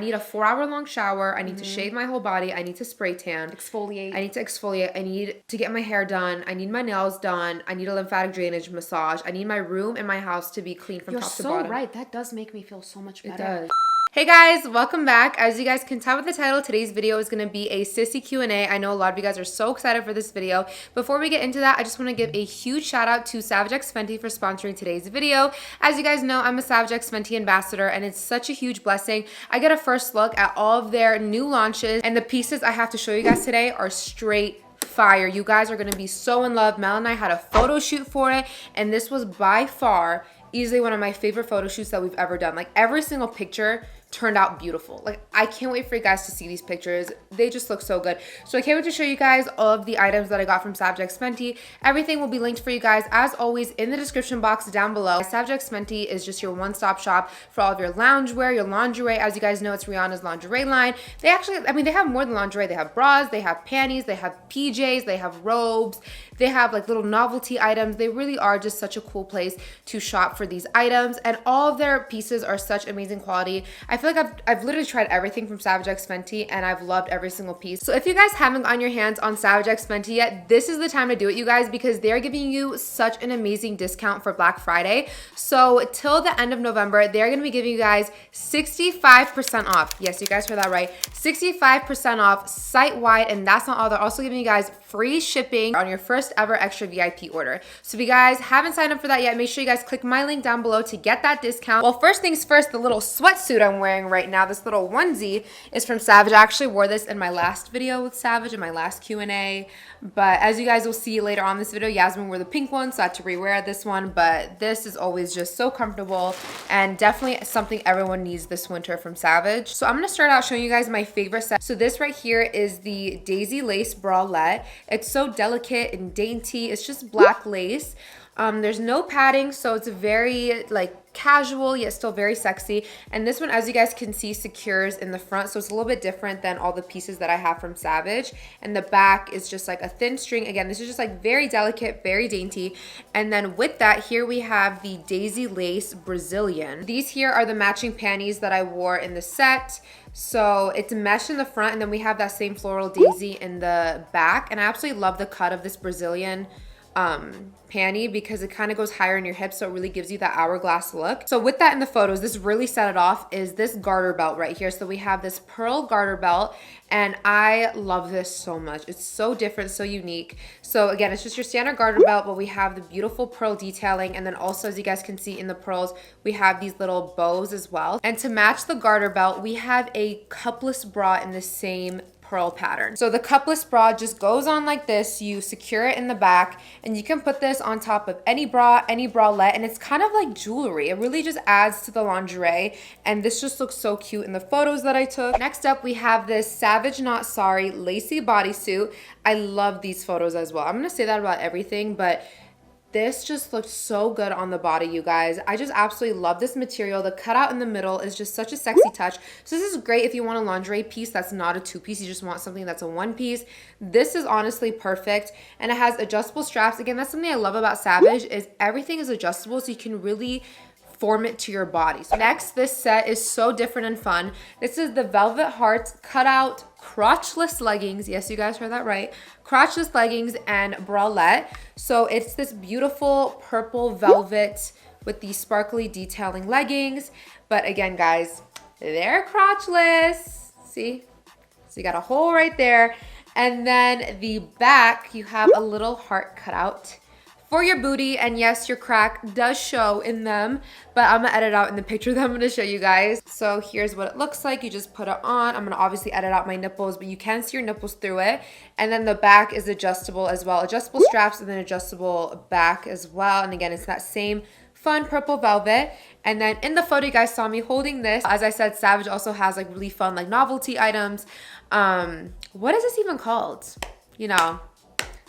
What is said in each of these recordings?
need a 4-hour long shower. I need to shave my whole body. I need to spray tan. Exfoliate. I need to exfoliate. I need to get my hair done. I need my nails done. I need a lymphatic drainage massage. I need my room and my house to be clean from top to bottom. You're so right. That does make me feel so much better. It does. Hey guys, welcome back. As you guys can tell with the title, today's video is going to be a sissy Q&A. I know a lot of you guys are so excited for this video. Before we get into that, I just want to give a huge shout out to Savage X Fenty for sponsoring today's video. As you guys know, I'm a Savage X Fenty ambassador and it's such a huge blessing. I get a first look at all of their new launches, and the pieces I have to show you guys today are straight fire. You guys are going to be so in love. Mel and I had a photo shoot for it, and this was by far easily one of my favorite photo shoots that we've ever done. Like, every single picture turned out beautiful. Like, I can't wait for you guys to see these pictures. They just look so good. So I can't wait to show you guys all of the items that I got from Savage X Fenty. Everything will be linked for you guys, as always, in the description box down below. Savage X Fenty is just your one-stop shop for all of your loungewear, your lingerie. As you guys know, it's Rihanna's lingerie line. They actually, I mean, they have more than lingerie. They have bras, they have panties, they have PJs, they have robes, they have like little novelty items. They really are just such a cool place to shop for these items, and all of their pieces are such amazing quality. I feel like I've literally tried everything from Savage X Fenty and I've loved every single piece. So if you guys haven't gotten your hands on Savage X Fenty yet, this is the time to do it, you guys, because they're giving you such an amazing discount for Black Friday. So till the end of November, they're going to be giving you guys 65% off. Yes, you guys heard that right. 65% off site-wide, and that's not all. They're also giving you guys free shipping on your first ever extra VIP order. So if you guys haven't signed up for that yet, make sure you guys click my link down below to get that discount. Well, first things first, the little sweatsuit I'm wearing right now, this little onesie, is from Savage. I actually wore this in my last video with Savage, in my last Q&A, but as you guys will see later on this video, Yasmin wore the pink one, so I had to rewear this one. But this is always just so comfortable and definitely something everyone needs this winter from Savage. So I'm going to start out showing you guys my favorite set. So this right here is the Daisy Lace Bralette. It's so delicate and dainty. It's just black lace. There's no padding, so it's very like casual yet still very sexy. And this one, as you guys can see, secures in the front, so it's a little bit different than all the pieces that I have from Savage. And the back is just like a thin string. Again, this is just like very delicate, very dainty. And then with that, here we have the Daisy Lace Brazilian. These here are the matching panties that I wore in the set. So it's mesh in the front, and then we have that same floral daisy in the back. And I absolutely love the cut of this Brazilian panty because it kind of goes higher in your hips, so it really gives you that hourglass look. So with that in the photos, this really set it off, is this garter belt right here. So we have this pearl garter belt, and I love this so much. It's so different, so unique. So again, it's just your standard garter belt, but we have the beautiful pearl detailing, and then also, as you guys can see in the pearls, we have these little bows as well. And to match the garter belt, we have a cupless bra in the same pearl pattern. So the cupless bra just goes on like this. You secure it in the back, and you can put this on top of any bra, any bralette, and it's kind of like jewelry. It really just adds to the lingerie, and this just looks so cute in the photos that I took. Next up, we have this Savage Not Sorry Lacy Bodysuit. I love these photos as well. I'm gonna say that about everything, but this just looked so good on the body, you guys. I just absolutely love this material. The cutout in the middle is just such a sexy touch. So this is great if you want a lingerie piece that's not a 2-piece. You just want something that's a 1-piece. This is honestly perfect. And it has adjustable straps. Again, that's something I love about Savage, is everything is adjustable, so you can really form it to your body. So next, this set is so different and fun. This is the Velvet Hearts cutout crotchless leggings. Yes, you guys heard that right. Crotchless leggings and bralette. So it's this beautiful purple velvet with the sparkly detailing leggings. But again, guys, they're crotchless. See? So you got a hole right there. And then the back, you have a little heart cutout for your booty, and yes, your crack does show in them, but I'm gonna edit out in the picture that I'm gonna show you guys. So here's what it looks like. You just put it on. I'm gonna obviously edit out my nipples, but you can see your nipples through it. And then the back is adjustable as well. Adjustable straps and then adjustable back as well. And again, it's that same fun purple velvet. And then in the photo, you guys saw me holding this. As I said, Savage also has like really fun like novelty items. What is this even called? You know,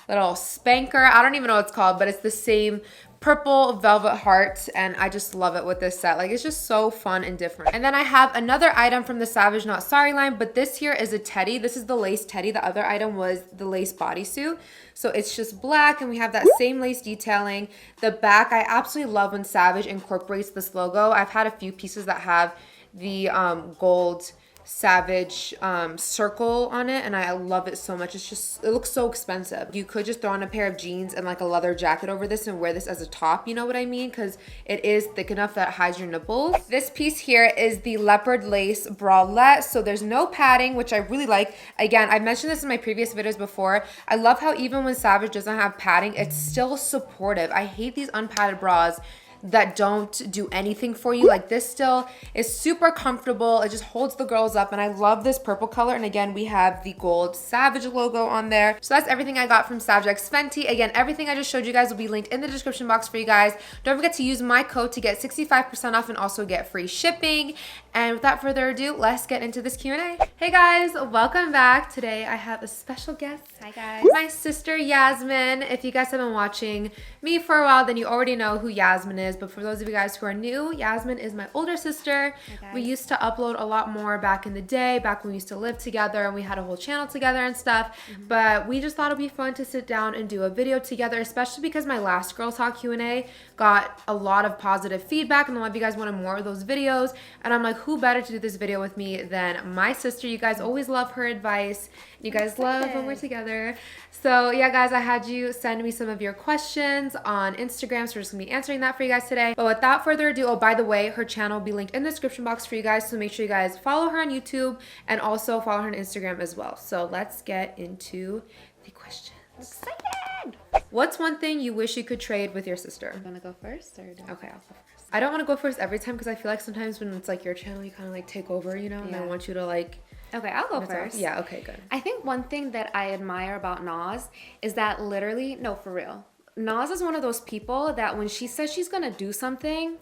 little spanker. I don't even know what it's called, but it's the same purple velvet heart, and I just love it with this set. Like, it's just so fun and different. And then I have another item from the Savage Not Sorry line, but this here is a teddy. This is the lace teddy. The other item was the lace bodysuit. So it's just black, and we have that same lace detailing. The back, I absolutely love when Savage incorporates this logo. I've had a few pieces that have the gold Savage circle on it, and I love it so much. It looks so expensive. You could just throw on a pair of jeans and like a leather jacket over this and wear this as a top, you know what I mean? Because it is thick enough that it hides your nipples. This piece here is the Leopard lace bralette, so there's no padding, which I really like. Again, I've mentioned this in my previous videos before. I love how even when Savage doesn't have padding, it's still supportive. I hate these unpadded bras that don't do anything for you. Like this still is super comfortable. It just holds the girls up, and I love this purple color. And again, we have the gold Savage logo on there. So that's everything I got from Savage X Fenty. Again, everything I just showed you guys will be linked in the description box for you guys. Don't forget to use my code to get 65% off and also get free shipping. And without further ado, let's get into this Q&A. Hey guys, welcome back. Today I have a special guest. Hi guys. My sister Yasmin. If you guys have been watching me for a while, then you already know who Yasmin is. But for those of you guys who are new, Yasmin is my older sister. We used to upload a lot more back in the day, back when we used to live together and we had a whole channel together and stuff. But we just thought it'd be fun to sit down and do a video together, especially because my last Girl Talk Q&A got a lot of positive feedback and a lot of you guys wanted more of those videos. And I'm like, who better to do this video with me than my sister? You guys always love her advice. You guys love when we're together. So yeah, guys, I had you send me some of your questions on Instagram, so we're just gonna be answering that for you guys today. But without further ado, oh, by the way, her channel will be linked in the description box for you guys, so make sure you guys follow her on YouTube and also follow her on Instagram as well. So let's get into the questions. Excited. What's one thing you wish you could trade with your sister? You wanna go first or do Okay, I'll go first. I don't want to go first every time because I feel like sometimes when it's like your channel, you kind of like take over, you know, and I want you to like. Okay, I'll go first. Yeah, okay, good. I think one thing that I admire about Naz is that literally, no, for real, Naz is one of those people that when she says she's gonna do something,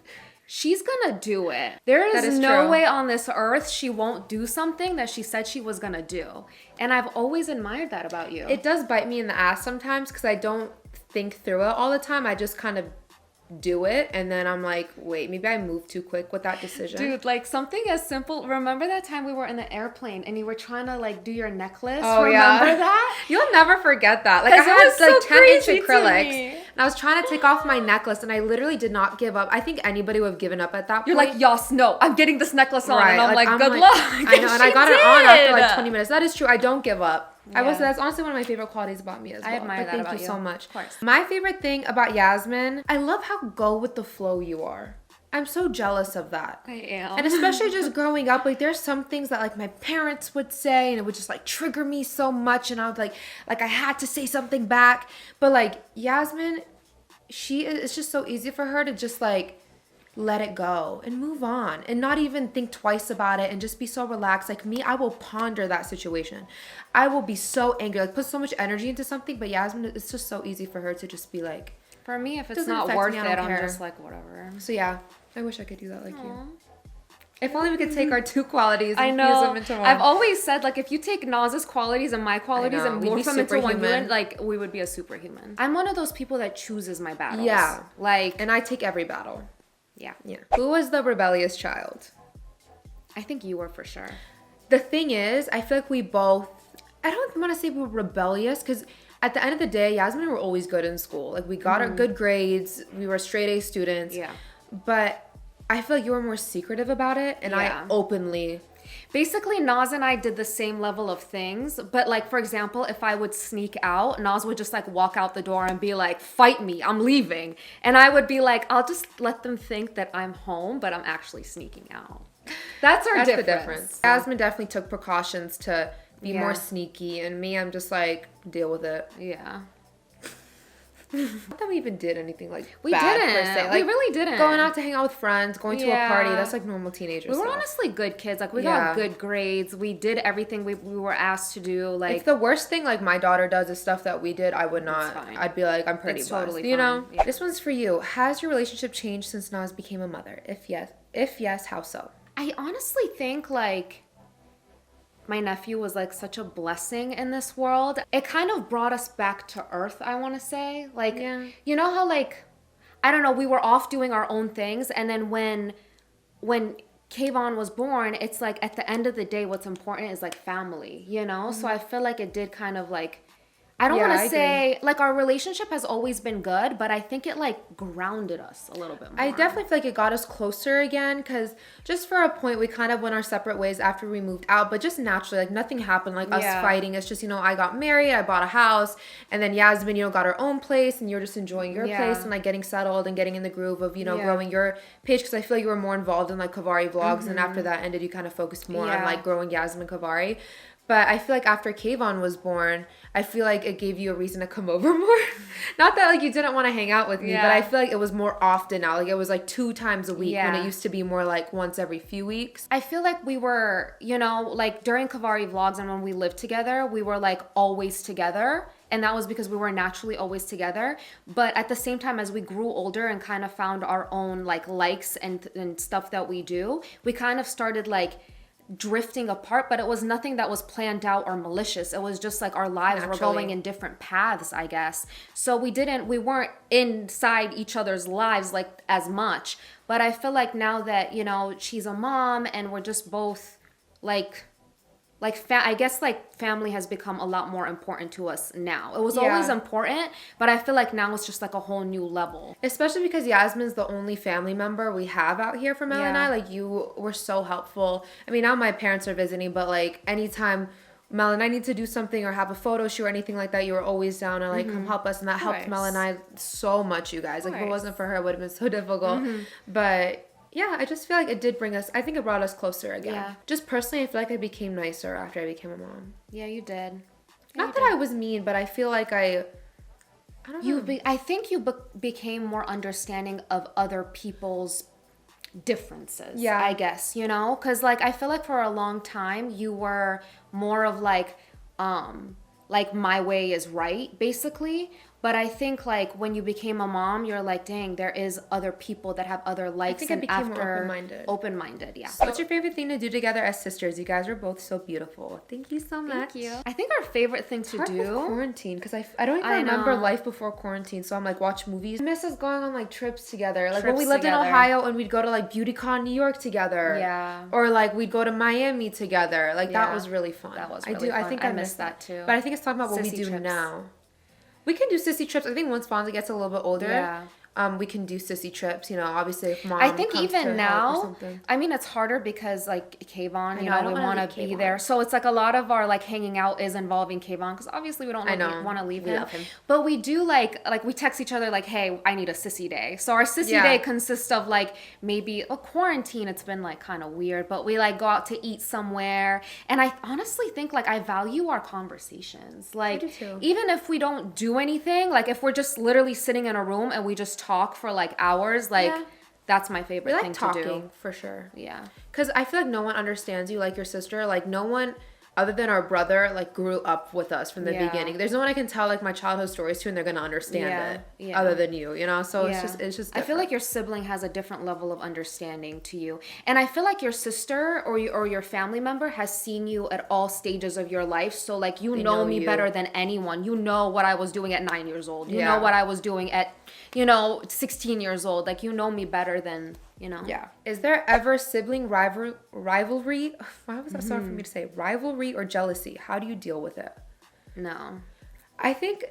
she's gonna do it. There is no way on this earth she won't do something that she said she was gonna do. And I've always admired that about you. It does bite me in the ass sometimes because I don't think through it all the time. I just kind of do it, and then I'm like, wait, maybe I moved too quick with that decision. Dude, like something as simple. Remember that time we were in the airplane and you were trying to like do your necklace? Oh, remember yeah. that? You'll never forget that. Like I had like so 10-inch acrylics, me. and I was trying to take off my necklace, and I literally did not give up. I think anybody would have given up at that point. You're like, yes, no, I'm getting this necklace on, right. and I'm like, good luck. I know, and I got it on after like 20 minutes. That is true. I don't give up. I will say that's honestly one of my favorite qualities about me as well. I admire that about you. Thank you so much. Of course. My favorite thing about Yasmin, I love how go with the flow you are. I'm so jealous of that. I am. And especially just growing up, like there's some things that like my parents would say and it would just like trigger me so much, and I would like I had to say something back. But like Yasmin, it's just so easy for her to just like let it go and move on and not even think twice about it and just be so relaxed. Like me, I will ponder that situation. I will be so angry, like put so much energy into something, but Yasmin, it's just so easy for her to just be like, for me, if it's doesn't not affect worth me, it, I don't I'm care. just like, whatever. So yeah, I wish I could do that like you. If only we could take our two qualities and I fuse know. them into one. I've always said, like, if you take Naz's qualities and my qualities and we'd morph be them into one superhuman. unit, like, we would be a superhuman. I'm one of those people that chooses my battles. Yeah. Like, And I take every battle. yeah. Yeah. Who was the rebellious child? I think you were for sure. The thing is, I feel like we both, I don't want to say we were rebellious because at the end of the day, Yasmin and I were always good in school. Like we got our good grades. We were straight A students. Yeah. But I feel like you were more secretive about it, and I openly. Basically, Naz and I did the same level of things, but like, for example, if I would sneak out, Naz would just like walk out the door and be like, fight me, I'm leaving. And I would be like, I'll just let them think that I'm home, but I'm actually sneaking out. That's the difference. Yasmin definitely took precautions to be more sneaky, and me, I'm just like, deal with it. Yeah. Not that we even did anything like We bad didn't. per se. Like, we really didn't. Going out to hang out with friends, going to a party, that's like normal teenager We were stuff. honestly good kids. Like, we got good grades. We did everything we were asked to do. Like, if the worst thing like my daughter does is stuff that we did, I would not. fine. I'd be like, I'm pretty blessed. totally You know? fine. Yeah. This one's for you. Has your relationship changed since Naz became a mother? If yes, how so? I honestly think, like, my nephew was like such a blessing in this world. It kind of brought us back to earth, I want to say. Like, you know how, like, I don't know, we were off doing our own things, and then when Kayvon was born, it's like at the end of the day, what's important is like family, you know? So I feel like it did kind of like I don't want to say, like, our relationship has always been good, but I think it, like, grounded us a little bit more. I definitely feel like it got us closer again, because just for a point, we kind of went our separate ways after we moved out, but just naturally, like, nothing happened, like, us fighting. It's just, you know, I got married, I bought a house, and then Yasmin, you know, got her own place, and you're just enjoying your place and, like, getting settled and getting in the groove of, you know, growing your page, because I feel like you were more involved in, like, Kavari vlogs, and after that ended, you kind of focused more on, like, growing Yasmin Kavari. But I feel like after Kayvon was born, I feel like it gave you a reason to come over more. Not that, like, you didn't want to hang out with me, but I feel like it was more often now. Like, it was, like, 2 times a week when it used to be more, like, once every few weeks. I feel like we were, you know, like, during Kavari vlogs and when we lived together, we were, like, always together. And that was because we were naturally always together. But at the same time, as we grew older and kind of found our own, like, likes and stuff that we do, we kind of started, like, drifting apart, but it was nothing that was planned out or malicious. It was just like our lives were going in different paths, I guess. So we weren't inside each other's lives like as much. But I feel like now that, you know, she's a mom and we're just both I guess like family has become a lot more important to us now. It was always important, but I feel like now it's just like a whole new level. Especially because Yasmin's the only family member we have out here for Mel and I. Like, you were so helpful. I mean, now my parents are visiting, but like anytime Mel and I need to do something or have a photo shoot or anything like that, you were always down to like come help us, and that helped Mel and I so much, you guys. Like, if it wasn't for her, it would have been so difficult. But yeah, I just feel like it did I think it brought us closer again. Yeah. Just personally, I feel like I became nicer after I became a mom. Yeah, you did. Not that I was mean, but I feel like I don't know. I think you became more understanding of other people's differences. Yeah. I guess, you know? Because, like, I feel like for a long time, you were more of, like my way is right, basically. But I think, like, when you became a mom, you're like, dang, there is other people that have other likes. I think I became more open-minded. Open-minded, yeah. So what's your favorite thing to do together as sisters? You guys are both so beautiful. Thank you so much. Thank you. I think our favorite thing to do... With quarantine, because I don't even remember life before quarantine, so I'm like, watch movies. I miss us going on, like, trips together. Like, when we lived in Ohio and we'd go to, like, BeautyCon New York together. Yeah. Or, like, we'd go to Miami together. Like, that was really fun. That was really fun. I think I miss that, too. But I think it's talking about what we do now. We can do sissy trips. I think once Fonzie gets a little bit older, we can do sissy trips. You know, obviously if mom I think comes even to now, help or something. I mean, it's harder because like Kayvon, you know, we want to be there. So it's like a lot of our like hanging out is involving Kayvon because obviously we don't want to leave him. Love him. But we do like we text each other like, hey, I need a sissy day. So our sissy day consists of like maybe a quarantine. It's been like kind of weird, but we like go out to eat somewhere. And I honestly think like I value our conversations. Like even if we don't do anything, like if we're just literally sitting in a room and we just talk for like hours, like that's my favorite thing to do. For sure. Yeah. Because I feel like no one understands you like your sister. Like no one other than our brother like grew up with us from the beginning. There's no one I can tell like my childhood stories to and they're gonna understand it other than you know. So it's just different. I feel like your sibling has a different level of understanding to you, and I feel like your sister or your family member has seen you at all stages of your life. So like they know me better than anyone. You know what I was doing at 9 years old. You know what I was doing at 16 years old. Like you know me better than. Yeah. Is there ever sibling rivalry? Why was that so hard for me to say? Rivalry or jealousy? How do you deal with it? No. I think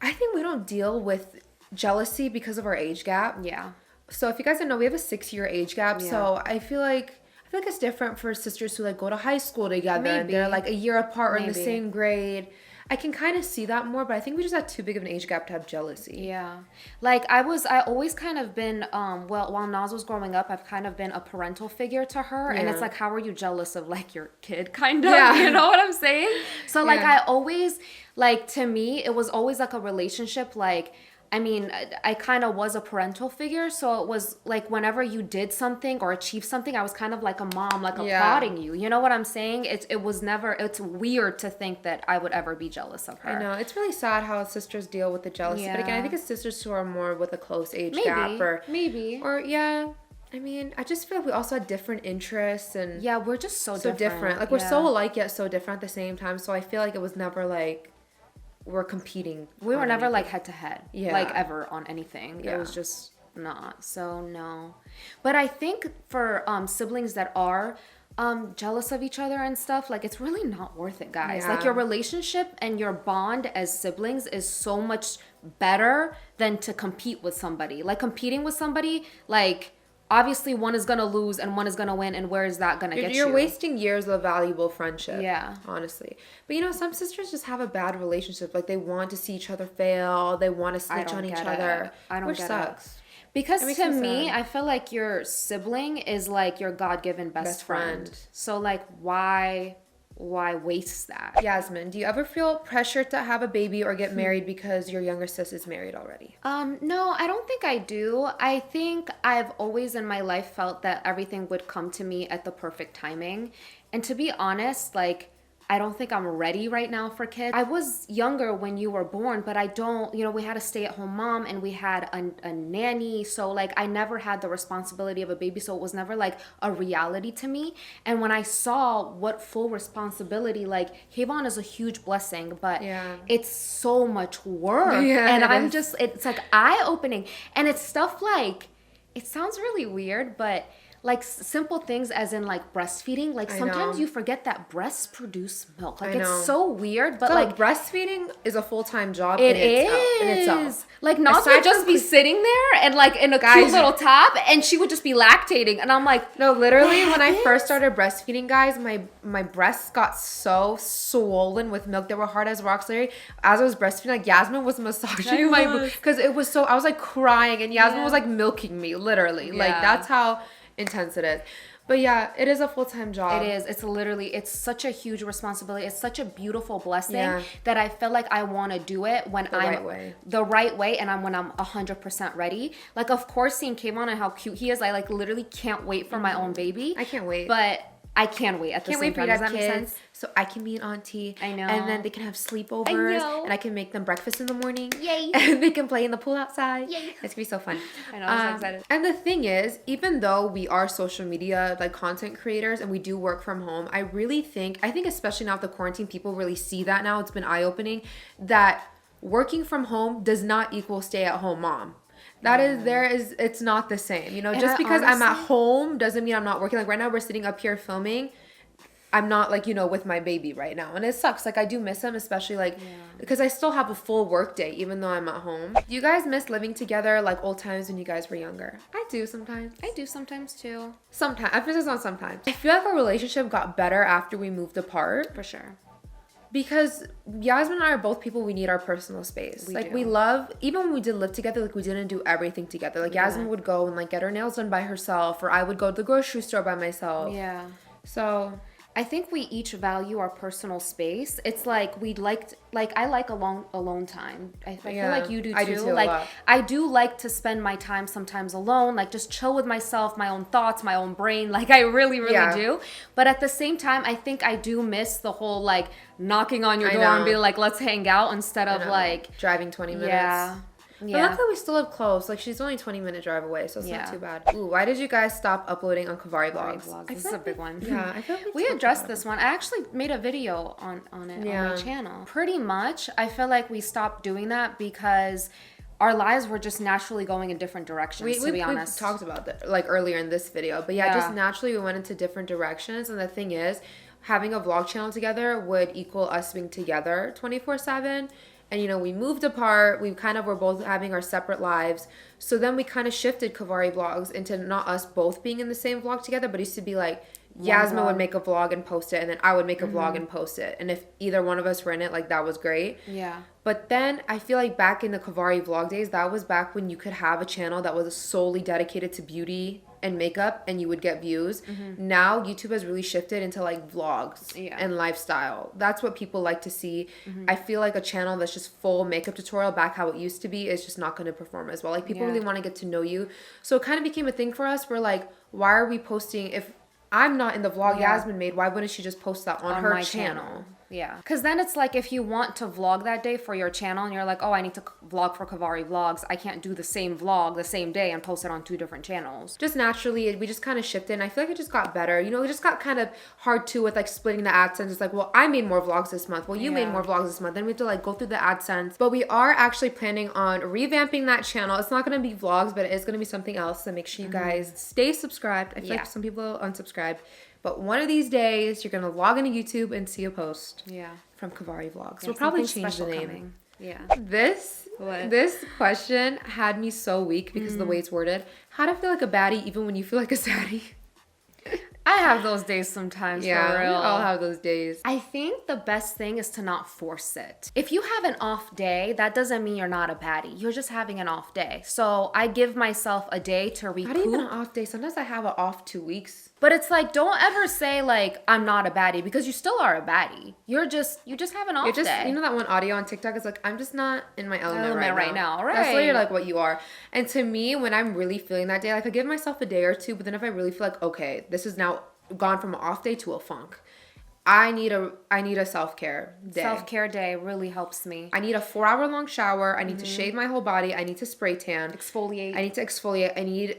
we don't deal with jealousy because of our age gap. Yeah. So if you guys don't know, we have a 6-year age gap. Yeah. So I feel like it's different for sisters who like go to high school together and they're like a year apart or in the same grade. I can kind of see that more, but I think we just had too big of an age gap to have jealousy. Yeah. Like, I always kind of been, while Naz was growing up, I've kind of been a parental figure to her. Yeah. And it's like, how are you jealous of, like, your kid, kind of? Yeah. You know what I'm saying? So, like, I always, like, to me, it was always, like, a relationship, like, I mean, I kind of was a parental figure, so it was like whenever you did something or achieved something, I was kind of like a mom, like applauding you. You know what I'm saying? It was never, it's weird to think that I would ever be jealous of her. I know. It's really sad how sisters deal with the jealousy. Yeah. But again, I think it's sisters who are more with a close age gap. Or I mean, I just feel like we also had different interests and... Yeah, we're just so different. Like, we're so alike yet so different at the same time. So I feel like it was never like... we're competing. We were never like head to head, like ever on anything. It was just not. So no. But I think for siblings that are jealous of each other and stuff, like it's really not worth it, guys. Like your relationship and your bond as siblings is so much better than to compete with somebody. Like competing with somebody, like obviously one is gonna lose and one is gonna win, and where is that gonna get you? You're wasting years of valuable friendship. Yeah. Honestly. But you know, some sisters just have a bad relationship. Like they want to see each other fail. They want to snitch on each other. Which sucks. Because to me, I feel like your sibling is like your God-given best friend. So like why waste that? Yasmin, do you ever feel pressured to have a baby or get married because your younger sis is married already? No, I don't think I do. I think I've always in my life felt that everything would come to me at the perfect timing. And to be honest, like I don't think I'm ready right now for kids. I was younger when you were born, but I don't, you know, we had a stay-at-home mom and we had a nanny. So like I never had the responsibility of a baby. So it was never like a reality to me. And when I saw what full responsibility, like Kayvon is a huge blessing, but it's so much work. And I'm just, it's like eye-opening. And it's stuff like, it sounds really weird, but like simple things as in like breastfeeding, like sometimes you forget that breasts produce milk. Like it's so weird, but so like breastfeeding is a full-time job in itself. Like Naz would just be sitting there and like in a cute little top and she would just be lactating and I'm like, no, literally when I first started breastfeeding, guys, my breasts got so swollen with milk. They were hard as rocks. Literally, as I was breastfeeding, like Yasmin was massaging my, because it was so, I was like crying and Yasmin was like milking me, literally. Like that's how intense it is. But yeah, it is a full-time job. It is. It's literally, it's such a huge responsibility. It's such a beautiful blessing that I feel like I want to do it when the right way and when I'm 100% ready. Like, of course, seeing Kayvon and how cute he is, I like literally can't wait for my own baby. I can't wait. But I can wait at the same time. Does that make sense? So I can be an auntie. I know. And then they can have sleepovers. And I can make them breakfast in the morning. Yay. And they can play in the pool outside. Yay. It's gonna be so fun. I know, I'm so excited. And the thing is, even though we are social media like content creators and we do work from home, I think especially now with the quarantine, people really see that now. It's been eye-opening that working from home does not equal stay-at-home mom. It's not the same. You know, and just because I'm at home doesn't mean I'm not working. Like right now we're sitting up here filming. I'm not like, you know, with my baby right now. And it sucks. Like I do miss him, especially like because I still have a full work day even though I'm at home. Do you guys miss living together like old times when you guys were younger? I do sometimes. I do sometimes too. Sometimes. I feel it's not sometimes. I feel like our relationship got better after we moved apart. For sure. Because Yasmin and I are both people, we need our personal space. We love, even when we did live together, like we didn't do everything together. Like Yasmin would go and like get her nails done by herself, or I would go to the grocery store by myself. Yeah. So I think we each value our personal space. It's like I like alone time. I feel like you do too. I do too, like a lot. I do like to spend my time sometimes alone, like just chill with myself, my own thoughts, my own brain. Like I really do. But at the same time, I think I do miss the whole like knocking on your door and being like, let's hang out instead of like driving 20 minutes. Yeah. But luckily we still live close. Like she's only 20-minute drive away, so it's not too bad. Ooh, why did you guys stop uploading on Kavari vlogs? This is a big one. Yeah, I feel like we addressed this one. I actually made a video on it on my channel. Pretty much, I feel like we stopped doing that because our lives were just naturally going in different directions, to be honest. We talked about that like earlier in this video. But just naturally we went into different directions. And the thing is, having a vlog channel together would equal us being together 24/7. And, you know, we moved apart. We kind of were both having our separate lives. So then we kind of shifted Kavari vlogs into not us both being in the same vlog together, but it used to be like Yasmin would make a vlog and post it, and then I would make a vlog and post it. And if either one of us were in it, like that was great. Yeah. But then I feel like back in the Kavari vlog days, that was back when you could have a channel that was solely dedicated to beauty and makeup and you would get views. Now YouTube has really shifted into like vlogs and lifestyle. That's what people like to see. I feel like a channel that's just full makeup tutorial back how it used to be is just not going to perform as well. Like people really want to get to know you. So it kind of became a thing for us. We're like, why are we posting if I'm not in the vlog Yasmin made, why wouldn't she just post that on her channel? Yeah. Because then it's like if you want to vlog that day for your channel and you're like, oh, I need to vlog for Kavari Vlogs, I can't do the same vlog the same day and post it on 2 different channels. Just naturally, we just kind of shifted and I feel like it just got better. You know, it just got kind of hard too with like splitting the AdSense. It's like, well, I made more vlogs this month. Well, you made more vlogs this month. Then we have to like go through the AdSense. But we are actually planning on revamping that channel. It's not going to be vlogs, but it is going to be something else. So make sure you guys stay subscribed. I feel like some people unsubscribed. But one of these days, you're gonna log into YouTube and see a post. Yeah. From Kavari Vlogs. Yeah, We'll probably change the name. Coming. Yeah. This question had me so weak because of the way it's worded. How to feel like a baddie even when you feel like a saddie? I have those days sometimes, for real. We all have those days. I think the best thing is to not force it. If you have an off day, that doesn't mean you're not a baddie. You're just having an off day. So I give myself a day to recoup. Not even an off day. Sometimes I have an off 2 weeks. But it's like, don't ever say like, I'm not a baddie, because you still are a baddie. You just have an off day. You know that one audio on TikTok is like, I'm just not in my element right now. Right. That's literally like what you are. And to me, when I'm really feeling that day, like I give myself a day or two, but then if I really feel like, okay, this is now gone from an off day to a funk, I need a self-care day. Self-care day really helps me. I need a 4-hour long shower. I need to shave my whole body. I need to spray tan. Exfoliate. I need to exfoliate. I need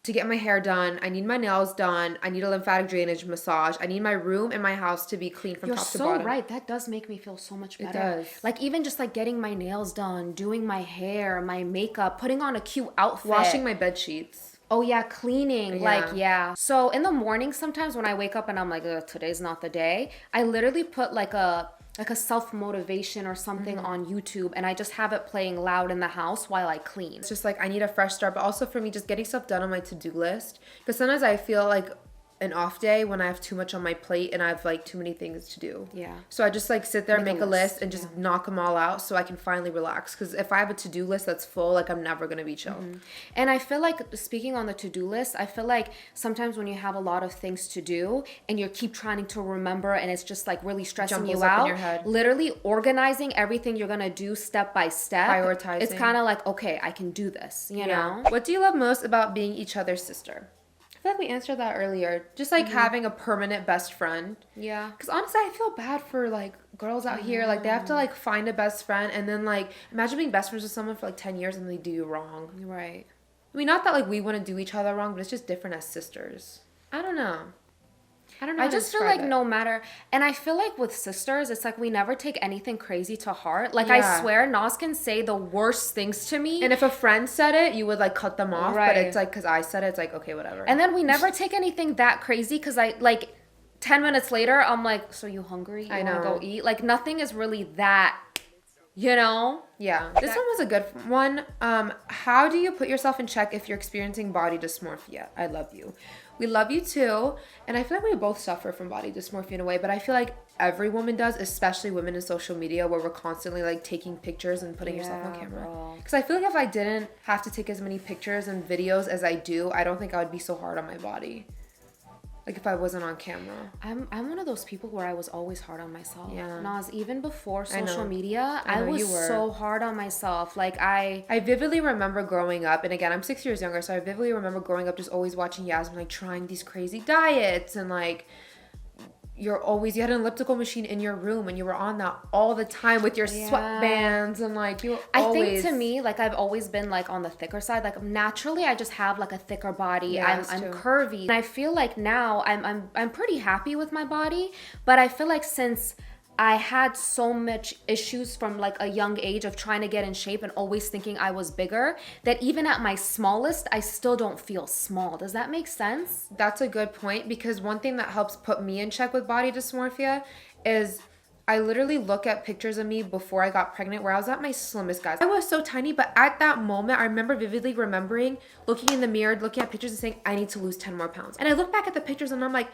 to get my hair done. I need my nails done. I need a lymphatic drainage massage. I need my room and my house to be clean from top to bottom. You're so right. That does make me feel so much better. It does. Like even just like getting my nails done, doing my hair, my makeup, putting on a cute outfit. Washing my bed sheets. Oh yeah, cleaning. Yeah. So in the morning, sometimes when I wake up and I'm like, today's not the day, I literally put like a self-motivation or something on YouTube, and I just have it playing loud in the house while I clean. It's just like I need a fresh start, but also for me, just getting stuff done on my to-do list. Because sometimes I feel like an off day when I have too much on my plate and I have like too many things to do. Yeah. So I just like sit there and make a list and just knock them all out so I can finally relax. Because if I have a to-do list that's full, like I'm never going to be chill. And I feel like, speaking on the to-do list, I feel like sometimes when you have a lot of things to do and you keep trying to remember and it's just like really stressing you out, in your head. Literally organizing everything you're going to do step by step. Prioritizing. It's kind of like, okay, I can do this, you know? What do you love most about being each other's sister? I feel like we answered that earlier. Just like having a permanent best friend. Yeah. Because honestly, I feel bad for like girls out here. Like they have to like find a best friend and then like imagine being best friends with someone for like 10 years and they do you wrong. Right. I mean, not that like we want to do each other wrong, but it's just different as sisters. I don't know. I just feel like no matter, and I feel like with sisters, it's like we never take anything crazy to heart. Like I swear, Nas can say the worst things to me. And if a friend said it, you would like cut them off. Right. But it's like, because I said it, it's like, okay, whatever. And then we never take anything that crazy because I like 10 minutes later, I'm like, so you hungry? You want to go eat? Like nothing is really that, you know? Yeah. This one was a good one. How do you put yourself in check if you're experiencing body dysmorphia? I love you. We love you too. And I feel like we both suffer from body dysmorphia in a way, but I feel like every woman does, especially women in social media where we're constantly like taking pictures and putting yourself on camera. Because I feel like if I didn't have to take as many pictures and videos as I do, I don't think I would be so hard on my body. Like if I wasn't on camera. I'm one of those people where I was always hard on myself. Yeah. Nas, even before social media, I was so hard on myself. Like I vividly remember growing up, and again, I'm 6 years younger, so I vividly remember growing up just always watching Yasmin like trying these crazy diets and like you had an elliptical machine in your room and you were on that all the time with your sweatbands and like you always... I think to me, like I've always been like on the thicker side. Like naturally I just have like a thicker body. Yeah, I'm curvy. And I feel like now I'm pretty happy with my body, but I feel like since I had so much issues from like a young age of trying to get in shape and always thinking I was bigger, that even at my smallest, I still don't feel small. Does that make sense? That's a good point, because one thing that helps put me in check with body dysmorphia is I literally look at pictures of me before I got pregnant where I was at my slimmest, guys. I was so tiny, but at that moment, I remember vividly remembering looking in the mirror, looking at pictures and saying, I need to lose 10 more pounds. And I look back at the pictures and I'm like,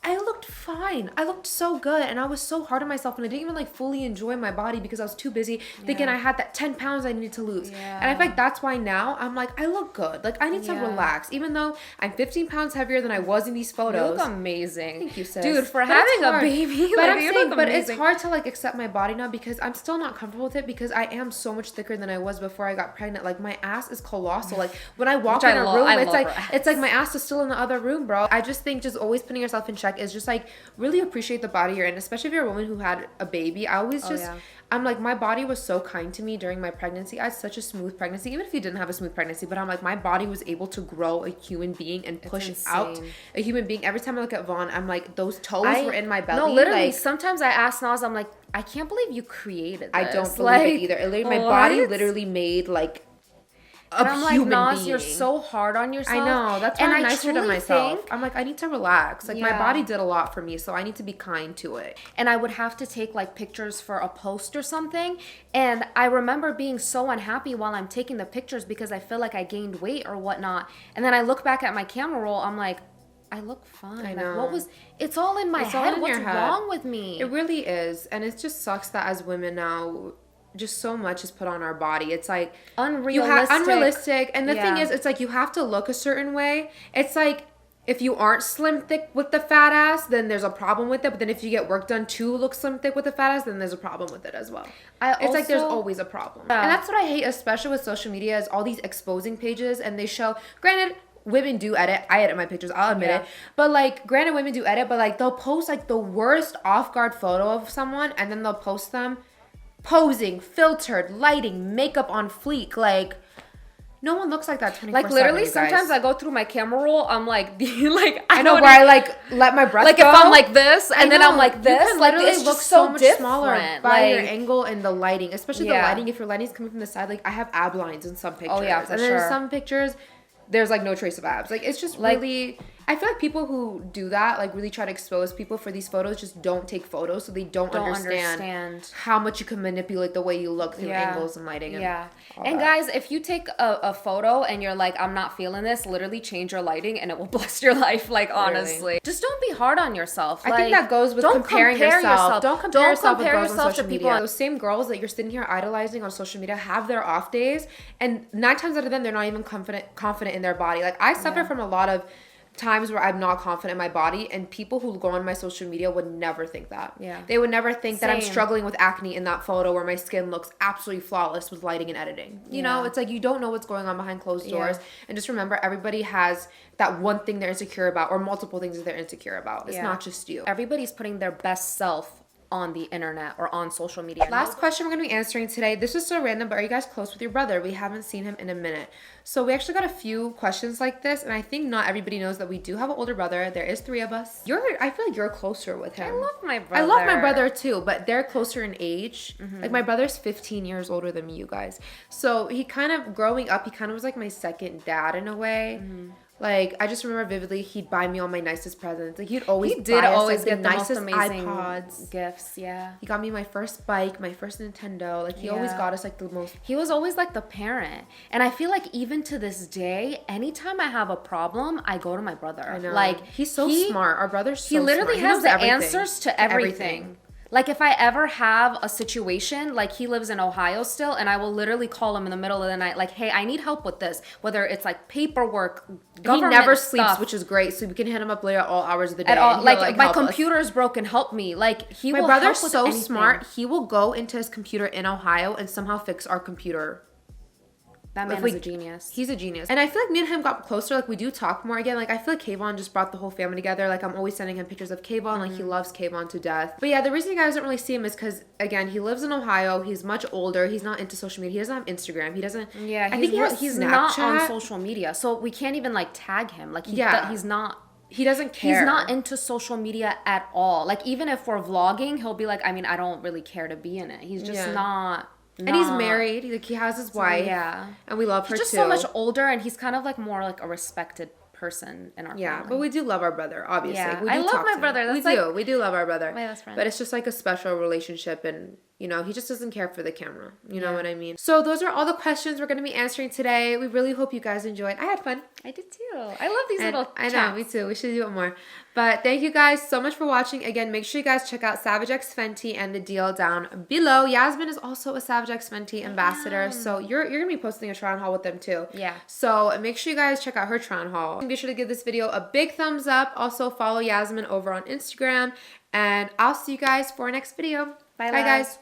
I looked fine. I looked so good. And I was so hard on myself and I didn't even like fully enjoy my body because I was too busy thinking I had that 10 pounds I needed to lose. Yeah. And I feel like that's why now I'm like, I look good. Like I need to relax. Even though I'm 15 pounds heavier than I was in these photos. You look amazing. Thank you, sis. Dude, for having a baby. But I'm saying, but it's hard to like accept my body now because I'm still not comfortable with it because I am so much thicker than I was before I got pregnant. Like my ass is colossal. Like when I walk in a room, it's like my ass is still in the other room, bro. I just think just always putting yourself in check is just like really appreciate the body you're in, especially if you're a woman who had a baby. I always I'm like, my body was so kind to me during my pregnancy. I had such a smooth pregnancy, even if you didn't have a smooth pregnancy, but I'm like, my body was able to grow a human being and push out a human being. Every time I look at Vaughn, I'm like, those toes were in my belly. No, literally, like, sometimes I ask Nas, I'm like, I can't believe you created this. I don't believe it either. My body literally made like And I'm like, human Nas, being. you're so hard on yourself. I know. That's why and I'm nicer to myself. I'm like, I need to relax. Like, my Yeah. body did a lot for me, so I need to be kind to it. And I would have to take like pictures for a post or something. And I remember being so unhappy while I'm taking the pictures because I feel like I gained weight or whatnot. And then I look back at my camera roll, I'm like, I look fine. I know. Like, what was, it's all in my It's all head. in What's your head. wrong with me? It really is. And it just sucks that as women now, just so much is put on our body. It's like unrealistic. And the thing is, it's like you have to look a certain way. It's like if you aren't slim thick with the fat ass, then there's a problem with it. But then if you get work done to look slim thick with the fat ass, then there's a problem with it as well. It's like there's always a problem. Yeah. And that's what I hate, especially with social media, is all these exposing pages, and they show, granted, women do edit. I edit my pictures, I'll admit it. But like, granted, women do edit, but like they'll post like the worst off-guard photo of someone, and then they'll post them posing, filtered, lighting, makeup on fleek. Like, no one looks like that 24/7. Like literally, sometimes I go through my camera roll. I'm like, like I know where I like let my breath like go. if I'm like this, and then I'm like this. You can like literally it's look just so much different. smaller by like, your angle and the lighting, especially the lighting. If your lighting's coming from the side, like I have ab lines in some pictures. Oh yeah, for and sure. then in some pictures, there's like no trace of abs. Like it's just like, really. I feel like people who do that, like really try to expose people for these photos, just don't take photos, so they don't understand how much you can manipulate the way you look through angles and lighting. And and guys, if you take a photo and you're like, I'm not feeling this, literally change your lighting and it will bless your life. Like honestly, just don't be hard on yourself. I think that goes with comparing yourself. Don't compare yourself with girls on social to people. media. Those same girls that you're sitting here idolizing on social media have their off days, and 9 times out of them, they're not even confident in their body. Like I suffer from a lot of times where I'm not confident in my body, and people who go on my social media would never think that. Yeah. They would never think that I'm struggling with acne in that photo where my skin looks absolutely flawless with lighting and editing. You know, it's like you don't know what's going on behind closed doors. And just remember, everybody has that one thing they're insecure about, or multiple things that they're insecure about. It's not just you. Everybody's putting their best self on the internet or on social media. Last question we're going to be answering today. This is so random, but are you guys close with your brother? We haven't seen him in a minute. So we actually got a few questions like this, and I think not everybody knows that we do have an older brother. There is 3 of us. I feel like you're closer with him. I love my brother. I love my brother too, but they're closer in age. Like my brother's 15 years older than me, you guys. So he kind of, growing up, he kind of was like my second dad in a way. Like, I just remember vividly, he'd buy me all my nicest presents. Like, he'd always He did buy us, always like, get the the nicest most amazing iPods. gifts, He got me my first bike, my first Nintendo. Like, he always got us, like, the most... He was always, like, the parent. And I feel like even to this day, anytime I have a problem, I go to my brother. I know. Like, he's so smart. Our brother's so smart. He literally has the answers to everything. Like, if I ever have a situation, like, he lives in Ohio still, and I will literally call him in the middle of the night, like, hey, I need help with this. Whether it's, like, paperwork, government He never stuff. sleeps, which is great, so we can hit him up later at all hours of the day. At all. Like, my help us. computer's broken, help me. Like, he will My brother's help with so anything. smart, he will go into his computer in Ohio and somehow fix our computer. That man is a genius. He's a genius. And I feel like me and him got closer. Like, we do talk more again. Like, I feel like Kayvon just brought the whole family together. Like, I'm always sending him pictures of Kayvon. Like, he loves Kayvon to death. But yeah, the reason you guys don't really see him is because, again, he lives in Ohio. He's much older. He's not into social media. He doesn't have Instagram. He doesn't... Yeah, I think he's not on social media. So we can't even, like, tag him. Like, he's not... He doesn't care. He's not into social media at all. Like, even if we're vlogging, he'll be like, I mean, I don't really care to be in it. He's just not... And he's married. Like, he has his wife. Yeah. And we love her too. He's just so much older, and he's kind of like more like a respected person in our family. Yeah, but we do love our brother, obviously. Yeah. We do I love my brother. That's we do love our brother. My best friend. But it's just like a special relationship, and you know, he just doesn't care for the camera. You know what I mean? So those are all the questions we're going to be answering today. We really hope you guys enjoyed. I had fun. I did too. I love these little I know, chats. me too. We should do it more. But thank you guys so much for watching. Again, make sure you guys check out Savage X Fenty and the deal down below. Yasmin is also a Savage X Fenty ambassador, so you're going to be posting a try on haul with them too. Yeah. So make sure you guys check out her try on haul. Be sure to give this video a big thumbs up. Also follow Yasmin over on Instagram, and I'll see you guys for our next video. Bye, guys.